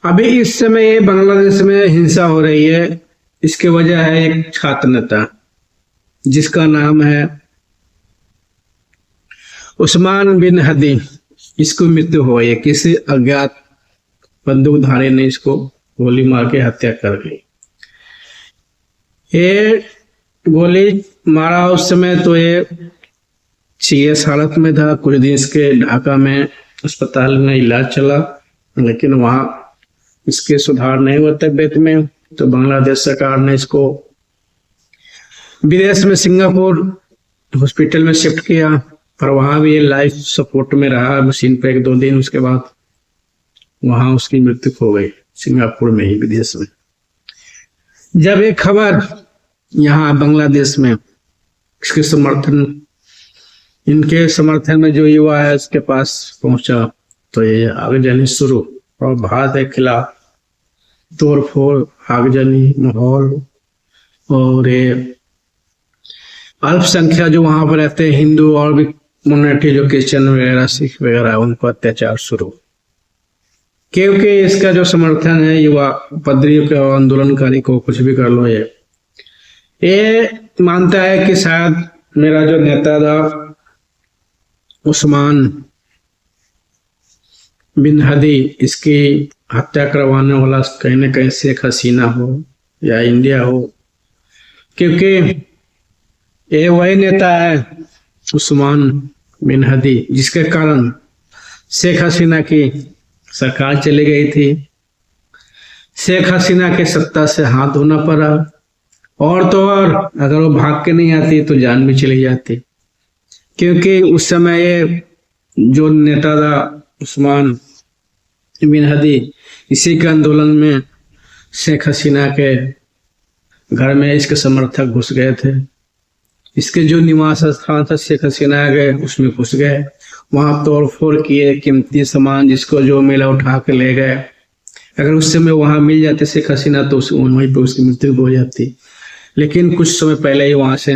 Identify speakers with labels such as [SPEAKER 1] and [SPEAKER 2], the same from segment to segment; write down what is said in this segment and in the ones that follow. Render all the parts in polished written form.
[SPEAKER 1] अभी इस समय बांग्लादेश में हिंसा हो रही है। इसकी वजह है एक छात्र नेता जिसका नाम है उस्मान बिन हदी। इसको मृत्यु हो गई है, किसी अज्ञात बंदूकधारी ने इसको गोली मार के हत्या कर गई। ये गोली मारा उस समय तो ये सीरियस हालत में था। कुछ दिन इसके ढाका में अस्पताल में इलाज चला, लेकिन वहां इसके सुधार नहीं हुआ तबियत में। तो बांग्लादेश सरकार ने इसको विदेश में सिंगापुर हॉस्पिटल में शिफ्ट किया, पर वहां भी ये लाइफ सपोर्ट में रहा मशीन पे 1-2 दिन। उसके बाद वहां उसकी मृत्यु हो गई, सिंगापुर में ही, विदेश में। जब ये खबर यहाँ बांग्लादेश में इसके इनके समर्थन में जो युवा है उसके पास पहुंचा, तो ये आगजनी शुरू और भारत के खिलाफ तोड़फोड़, आगजनी माहौल। और ये अल्पसंख्यक जो वहां पर रहते हैं, हिंदू और भी कम्युनिटी जो क्रिश्चियन वगैरह, सिख वगैरह, उन पर अत्याचार शुरू, क्योंकि इसका जो समर्थन है युवा पदरियों के आंदोलनकारी को, कुछ भी कर लो, ये मानता है कि शायद मेरा जो नेता था उस्मान बिन हदी, इसकी हत्या करवाने वाला कहीं न कहीं शेख हसीना हो या इंडिया हो, क्योंकि ये वही नेता है उस्मान बिन हदी जिसके कारण शेख हसीना की सरकार चली गई थी। शेख हसीना के सत्ता से हाथ धोना पड़ा, और तो और अगर वो भाग के नहीं आती तो जान भी चली जाती, क्योंकि उस समय ये जो नेता था उस्मान बिन हदी, इसी के आंदोलन में शेख हसीना के घर में इसके समर्थक घुस गए थे। इसके जो निवास स्थान था शेख हसीना के, उसमें घुस गए, वहां तोड़फोड़ किए, कीमती सामान जिसको जो मिला उठा के ले गए। अगर उस समय वहां मिल जाते शेख हसीना तो वहीं पे उसकी मृत्यु हो जाती, लेकिन कुछ समय पहले ही वहां से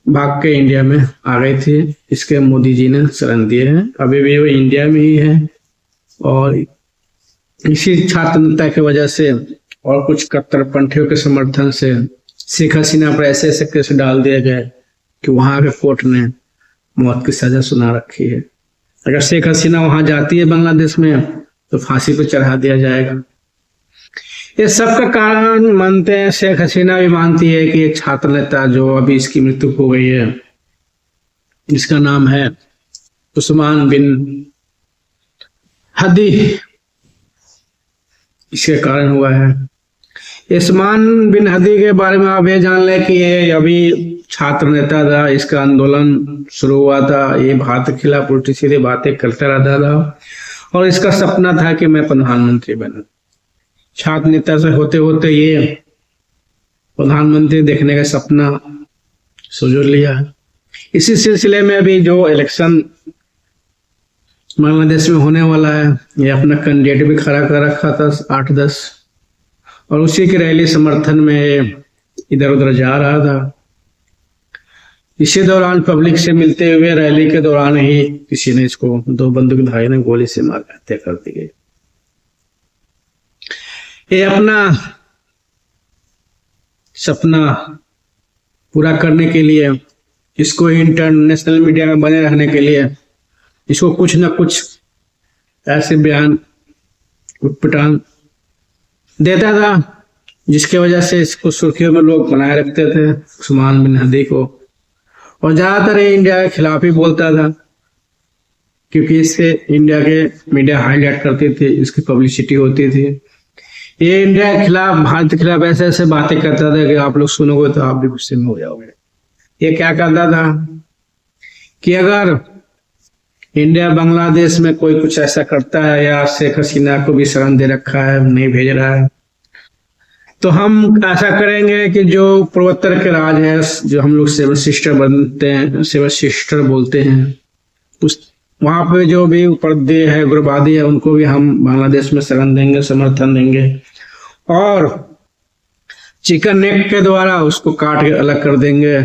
[SPEAKER 1] भाग के इंडिया में आ गई थी। इसके मोदी जी ने शरण दिए हैं, अभी भी वो इंडिया में ही है। और इसी छात्र नेता की वजह से और कुछ कट्टरपंथियों के समर्थन से शेख हसीना पर ऐसे ऐसे केस डाल दिए गए कि वहां के कोर्ट ने मौत की सजा सुना रखी है। अगर शेख हसीना वहां जाती है बांग्लादेश में तो फांसी पर चढ़ा दिया जाएगा। ये सब का कारण मानते हैं, शेख हसीना भी मानती है कि एक छात्र नेता जो अभी इसकी मृत्यु हो गई है, जिसका नाम है उस्मान बिन हदी, इसके कारण हुआ है। उस्मान बिन हदी के बारे में आप ये जान लें कि ये अभी छात्र नेता था, इसका आंदोलन शुरू हुआ था, ये भारत के खिलाफ उल्टी सीधी बातें करता रहता था, और इसका सपना था कि मैं प्रधानमंत्री बनूं। छात्र नेता से होते होते ये प्रधानमंत्री देखने का सपना सुजूर लिया। इसी सिलसिले में अभी जो इलेक्शन बांग्लादेश में होने वाला है, ये अपना कैंडिडेट भी खड़ा कर रखा था 8-10, और उसी की रैली समर्थन में इधर उधर जा रहा था। इसी दौरान पब्लिक से मिलते हुए रैली के दौरान ही किसी ने इसको 2 बंदूकधारी ने गोली से मार हत्या कर दी गई। ये अपना सपना पूरा करने के लिए, इसको इंटरनेशनल मीडिया में बने रहने के लिए, इसको कुछ न कुछ ऐसे बयान उटपटांग देता था जिसके वजह से इसको सुर्खियों में लोग बनाए रखते थे, उस्मान बिन हदी को। और ज्यादातर ये इंडिया के खिलाफ ही बोलता था, क्योंकि इससे इंडिया के मीडिया हाईलाइट करती थी, इसकी पब्लिसिटी होती थी। ये इंडिया के खिलाफ, भारत के खिलाफ ऐसे ऐसे बातें करता था कि आप लोग सुनोगे तो आप भी गुस्से में हो जाओगे। ये क्या करता था कि अगर इंडिया बांग्लादेश में कोई कुछ ऐसा करता है या शेख हसीना को भी शरण दे रखा है, नहीं भेज रहा है, तो हम ऐसा करेंगे कि जो पूर्वोत्तर के राज है, जो हम लोग 7 सिस्टर बनते हैं, 7 सिस्टर बोलते हैं, उस वहां पे जो भी उपद्रवी है, उग्रवादी है, उनको भी हम बांग्लादेश में शरण देंगे, समर्थन देंगे, और चिकन नेक के द्वारा उसको काट के अलग कर देंगे,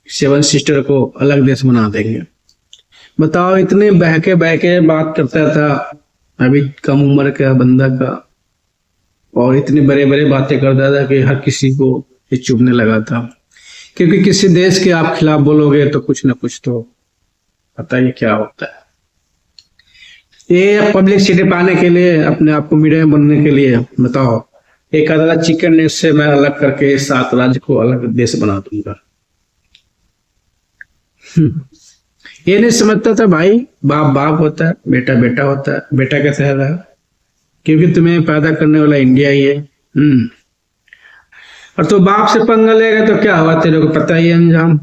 [SPEAKER 1] 7 सिस्टर को अलग देश बना देंगे। बताओ, इतने बहके बहके बात करता था अभी कम उम्र का बंदा का, और इतनी बड़े बड़े बातें करता था कि हर किसी को ये चुभने लगा था। क्योंकि किसी देश के आप खिलाफ बोलोगे तो कुछ ना कुछ तो पता ही क्या होता है। ये पब्लिसिटी पाने के लिए, अपने आप को मीडिया में बनने के लिए, बताओ, एक आधा चिकन न्यूज से मैं अलग करके 7 राज्य को अलग देश बना दूंगा। ये नहीं समझता था भाई, बाप बाप होता है, बेटा बेटा होता है। बेटा कैसे है रहा, क्योंकि तुम्हें पैदा करने वाला इंडिया ही है। और तो बाप से पंगा लेगा तो क्या हुआ, तेरे को पता ही है अंजाम।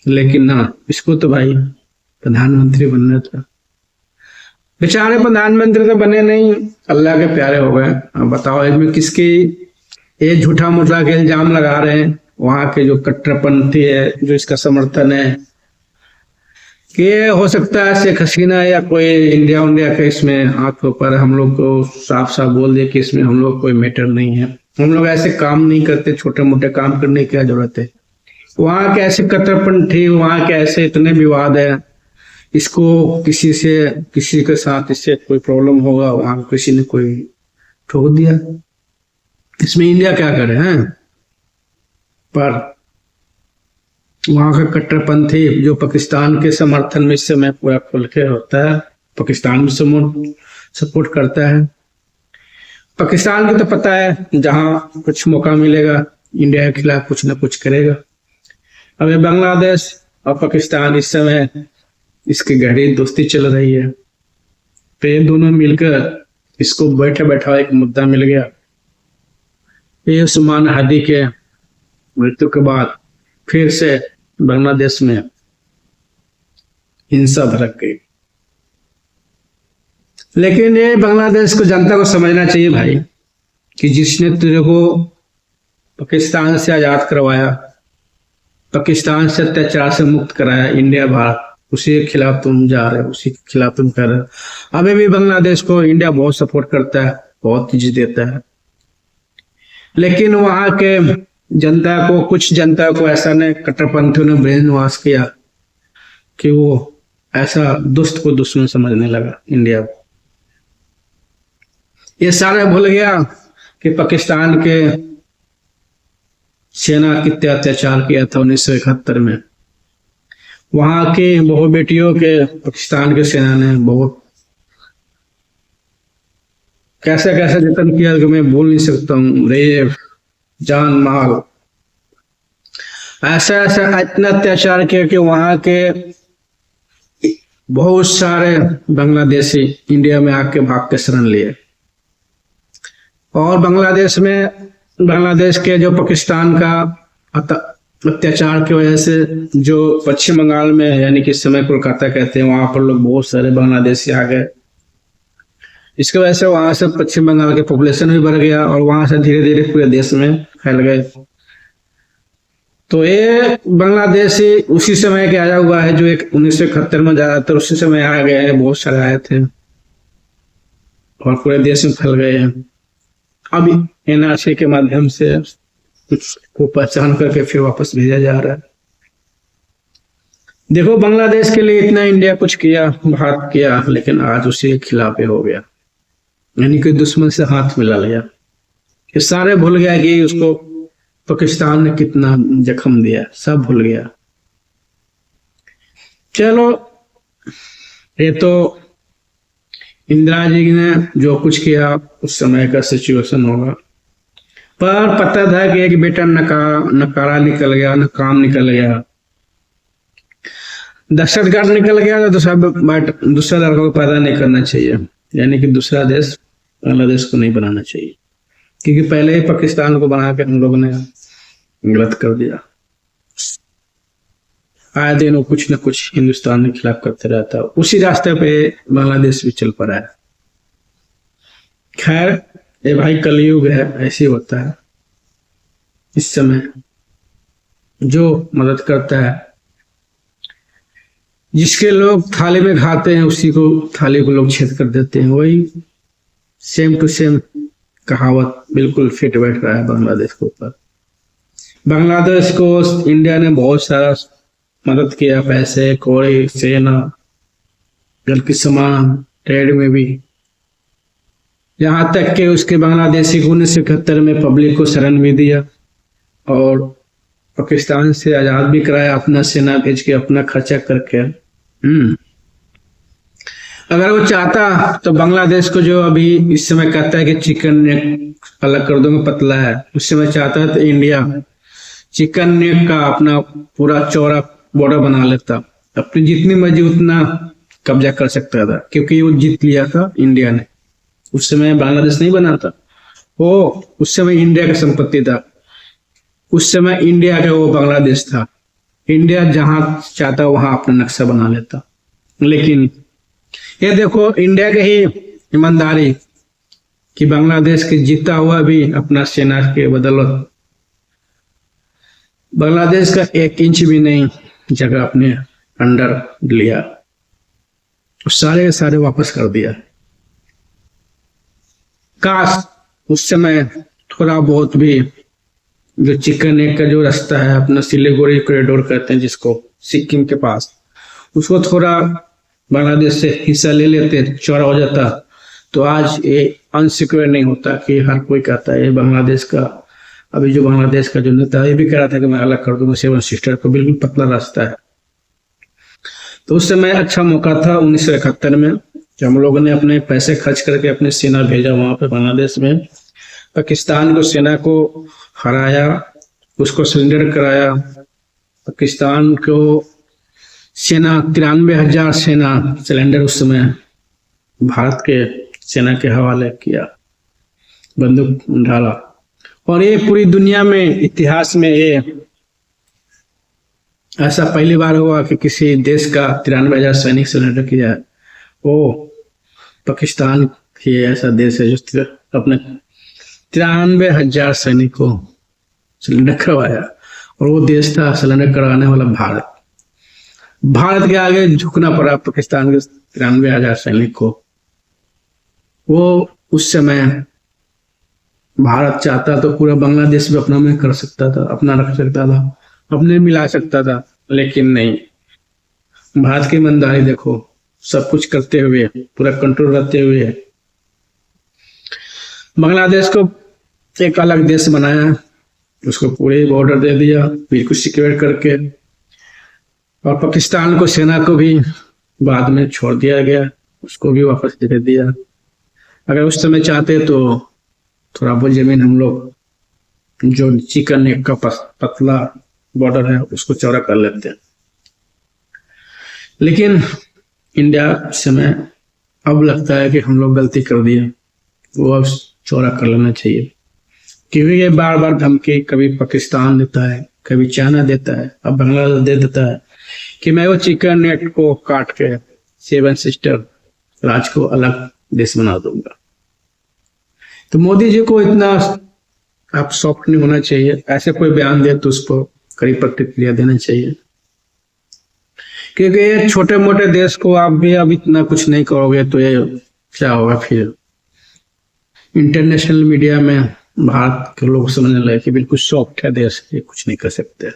[SPEAKER 1] लेकिन ना, इसको तो भाई प्रधानमंत्री बनना था। बेचारे प्रधानमंत्री तो बने नहीं, अल्लाह के प्यारे हो गए। अब बताओ इसमें किसकी ये झूठा मूठा के इल्जाम लगा रहे हैं वहां के जो कट्टरपंथी है, जो इसका समर्थन है, कि हो सकता है शेख हसीना या कोई इंडिया का इसमें हाथ ऊपर। हम लोग को साफ साफ बोल दिए कि इसमें हम लोग कोई मैटर नहीं है, हम लोग ऐसे काम नहीं करते, छोटे मोटे काम करने की क्या जरूरत है। वहां के ऐसे कट्टरपंथी, वहां के ऐसे इतने विवाद है, इसको किसी के साथ इससे कोई प्रॉब्लम होगा, वहां किसी ने कोई ठोक दिया, इसमें इंडिया क्या करे हैं। पर वहां का कट्टरपंथी जो पाकिस्तान के समर्थन में इस समय पूरा खुल के होता है, पाकिस्तान भी सपोर्ट करता है। पाकिस्तान को तो पता है जहां कुछ मौका मिलेगा इंडिया के खिलाफ कुछ ना कुछ करेगा। अब ये बांग्लादेश और पाकिस्तान इस समय इसकी गहरी दोस्ती चल रही है, तो ये दोनों मिलकर इसको बैठा बैठा एक मुद्दा मिल गया। ये उस्मान हादी के मृत्यु के बाद फिर से बांग्लादेश में हिंसा भड़क गई। लेकिन ये बांग्लादेश को, जनता को समझना चाहिए भाई, कि जिसने तेरे को पाकिस्तान से आजाद करवाया, पाकिस्तान से अत्याचार से मुक्त कराया, इंडिया भारत, उसी के खिलाफ तुम जा रहे हो, उसी के खिलाफ तुम कर रहे हो। अभी भी बांग्लादेश को इंडिया बहुत सपोर्ट करता है, बहुत चीज देता है। लेकिन वहां के जनता को, कुछ जनता को ऐसा ने कट्टरपंथियों ने ब्रेन वॉश किया कि वो ऐसा दुष्ट को दुश्मन समझने लगा इंडिया को। ये सारा भूल गया कि पाकिस्तान के सेना कितने अत्याचार किया था 1971 में। वहां की बहु बेटियों के पाकिस्तान के सेना ने बहुत कैसे कैसे जतन किया कि मैं बोल नहीं सकता हूँ। रेप, जान माल, ऐसा ऐसा इतना अत्याचार किया कि वहां के बहुत सारे बांग्लादेशी इंडिया में आके भाग के शरण लिए। और बांग्लादेश के जो पाकिस्तान का अत्याचार की वजह से जो पश्चिम बंगाल में, यानी कि इस समय कोलकाता कहते हैं, वहां पर लोग बहुत सारे बांग्लादेशी आ गए। इसकी वजह से वहां से पश्चिम बंगाल की पॉपुलेशन भी बढ़ गया और वहां से धीरे धीरे पूरे देश में फैल गए। तो ये बांग्लादेशी उसी समय के आया हुआ है जो एक 1971 में ज्यादातर उसी समय आ गए हैं, बहुत सारे आए थे और पूरे देश में फैल गए हैं। अभी एनआरसी के माध्यम से कुछ को पहचान करके फिर वापस भेजा जा रहा है। देखो, बांग्लादेश के लिए इतना इंडिया कुछ किया, भारत किया, लेकिन आज उसी के खिलाफ हो गया, यानी कि दुश्मन से हाथ मिला लिया। ये सारे भूल गया कि उसको पाकिस्तान ने कितना जख्म दिया, सब भूल गया। चलो, ये तो इंदिरा जी ने जो कुछ किया उस समय का सिचुएशन होगा, पर पता था कि एक बेटा नकारा निकल गया, नाकाम निकल गया, दहशतगर्द निकल गया, तो सब दूसरा लड़का को पैदा नहीं करना चाहिए, यानी कि दूसरा देश बांग्लादेश को नहीं बनाना चाहिए, क्योंकि पहले ही पाकिस्तान को बना के हम लोगों ने गलत कर दिया। आए दिन वो कुछ न कुछ हिंदुस्तान के खिलाफ करते रहता है, उसी रास्ते पे बांग्लादेश भी चल पड़ा है। खैर, ये भाई कलयुग है, ऐसे होता है। इस समय जो मदद करता है, जिसके लोग थाली में खाते हैं उसी को थाली को लोग छेद कर देते हैं। वही सेम टू सेम कहावत बिल्कुल फिट बैठ रहा है बांग्लादेश के ऊपर। बांग्लादेश को इंडिया ने बहुत सारा मदद किया, पैसे, कौड़ी, सेना, जल की सामान, ट्रेड में भी, यहाँ तक कि उसके बांग्लादेशी को 1971 में पब्लिक को शरण भी दिया और पाकिस्तान से आजाद भी कराया, अपना सेना भेज के, अपना खर्चा करके। अगर वो चाहता तो बांग्लादेश को, जो अभी इस समय कहता है कि चिकन नेक अलग कर दूंगा, पतला है, उस समय चाहता तो इंडिया चिकन नेक का अपना पूरा चौड़ा बॉर्डर बना लेता, अपनी जितनी मर्जी उतना कब्जा कर सकता था, क्योंकि वो जीत लिया था इंडिया ने। उस समय बांग्लादेश नहीं बना था, वो उस समय इंडिया का संपत्ति था, उस समय इंडिया का वो बांग्लादेश था। इंडिया जहां चाहता वहां अपना नक्शा बना लेता। लेकिन ये देखो इंडिया की ही ईमानदारी कि बांग्लादेश के जीता हुआ भी अपना सेना के बदौलत बांग्लादेश का 1 इंच भी नहीं जगह अपने अंडर लिया, सारे के सारे वापस कर दिया। काश उस समय थोड़ा बहुत भी जो चिकन नेक का जो रास्ता है, अपना सिलीगुड़ी कॉरिडोर कहते हैं जिसको, सिक्किम के पास, उसको थोड़ा बांग्लादेश से हिस्सा ले लेते, चौड़ा हो जाता, तो आज ये अनसिक्योर नहीं होता कि हर कोई कहता है ये बांग्लादेश का। अभी जो बांग्लादेश का जो नेता ये भी कह रहा था कि मैं अलग कर दूंगा 7 सिस्टर को, बिल्कुल पतला रास्ता है। तो उस समय अच्छा मौका था 1971 में, जब हम लोगों ने अपने पैसे खर्च करके अपने सेना भेजा वहां पे बांग्लादेश में, पाकिस्तान को सेना को हराया, उसको सरेंडर कराया। पाकिस्तान को सेना 93,000 सेना सिलेंडर उस समय भारत के सेना के हवाले किया, बंदूक डाला। और ये पूरी दुनिया में इतिहास में ये ऐसा पहली बार हुआ कि किसी देश का 93,000 सैनिक सिलेंडर किया। वो पाकिस्तान ही ऐसा देश है जो अपने 93,000 सैनिक को सिलेंडर करवाया, और वो देश था सिलेंडर करवाने वाला भारत। भारत के आगे झुकना पड़ा पाकिस्तान के 93,000 सैनिक को। वो उस समय भारत चाहता तो पूरा बांग्लादेश भी अपना में कर सकता था, अपना रख सकता था, अपने मिला सकता था, लेकिन नहीं। भारत की ईमानदारी देखो, सब कुछ करते हुए, पूरा कंट्रोल रखते हुए बांग्लादेश को एक अलग देश बनाया, उसको पूरे बॉर्डर दे दिया बिल्कुल सिक्योर करके, और पाकिस्तान को सेना को भी बाद में छोड़ दिया गया, उसको भी वापस दे दिया। अगर उस समय चाहते तो थोड़ा बहुत जमीन हम लोग जो चिकन नेक का पतला बॉर्डर है उसको चौड़ा कर लेते हैं। लेकिन इंडिया उस समय अब लगता है कि हम लोग गलती कर दिए, वो अब चौड़ा कर लेना चाहिए, क्योंकि ये बार बार धमकी कभी पाकिस्तान देता है, कभी चाइना देता है, अब बांग्लादेश दे देता है कि मैं वो चिकन नेट को काट के 7 सिस्टर राज को अलग देश बना दूंगा। तो मोदी जी को इतना आप सॉफ्ट नहीं होना चाहिए, ऐसे कोई बयान दे तो उसको कड़ी प्रतिक्रिया देना चाहिए, क्योंकि ये छोटे मोटे देश को आप भी अब इतना कुछ नहीं करोगे तो ये क्या होगा। फिर इंटरनेशनल मीडिया में भारत के लोग समझने लगे कि बिल्कुल सॉफ्ट है देश, ये कुछ नहीं कर सकते।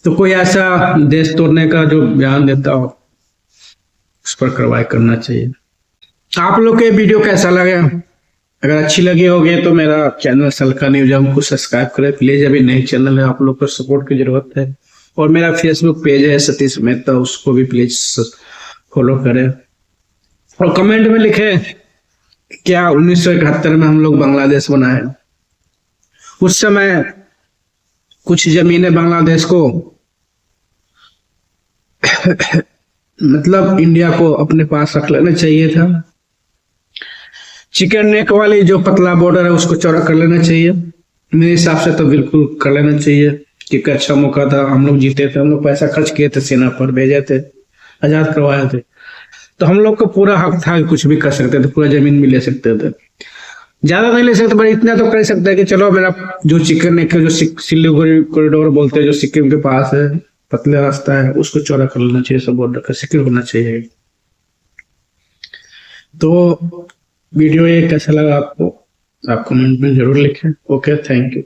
[SPEAKER 1] तो कोई ऐसा देश तोड़ने का जो बयान देता हो उस पर कार्रवाई करना चाहिए। आप लोग के वीडियो कैसा लगे? अगर अच्छी लगी होगी तो मेरा चैनल सलका न्यूज हमको सब्सक्राइब करें प्लीज, अभी नई चैनल है, आप लोग को सपोर्ट की जरूरत है। और मेरा फेसबुक पेज है सतीश मेहता, उसको भी प्लीज फॉलो करें, और कमेंट में लिखें क्या 1971 में हम लोग बांग्लादेश बनाए। उस समय कुछ जमीनें बांग्लादेश को मतलब इंडिया को अपने पास रख लेना चाहिए था। चिकन नेक वाली जो पतला बॉर्डर है उसको चौड़ा कर लेना चाहिए, मेरे हिसाब से तो बिल्कुल कर लेना चाहिए, क्योंकि अच्छा मौका था, हम लोग जीते थे, हम लोग पैसा खर्च किए थे, सेना पर भेजे थे, आजाद करवाए थे, तो हम लोग को पूरा हक था कि कुछ भी कर सकते थे, पूरा जमीन भी ले सकते थे। ज्यादा नहीं ले सकते पर इतना तो कर सकते हैं कि चलो मेरा जो चिकन नेक जो सिलीगुड़ी कॉरिडोर बोलते हैं जो सिक्किम के पास है, पतला रास्ता है, उसको चौड़ा कर लेना चाहिए, सब बॉर्डर का सिक्योर होना चाहिए। तो वीडियो ये कैसा लगा आपको, आप कमेंट में जरूर लिखें। Okay, thank you.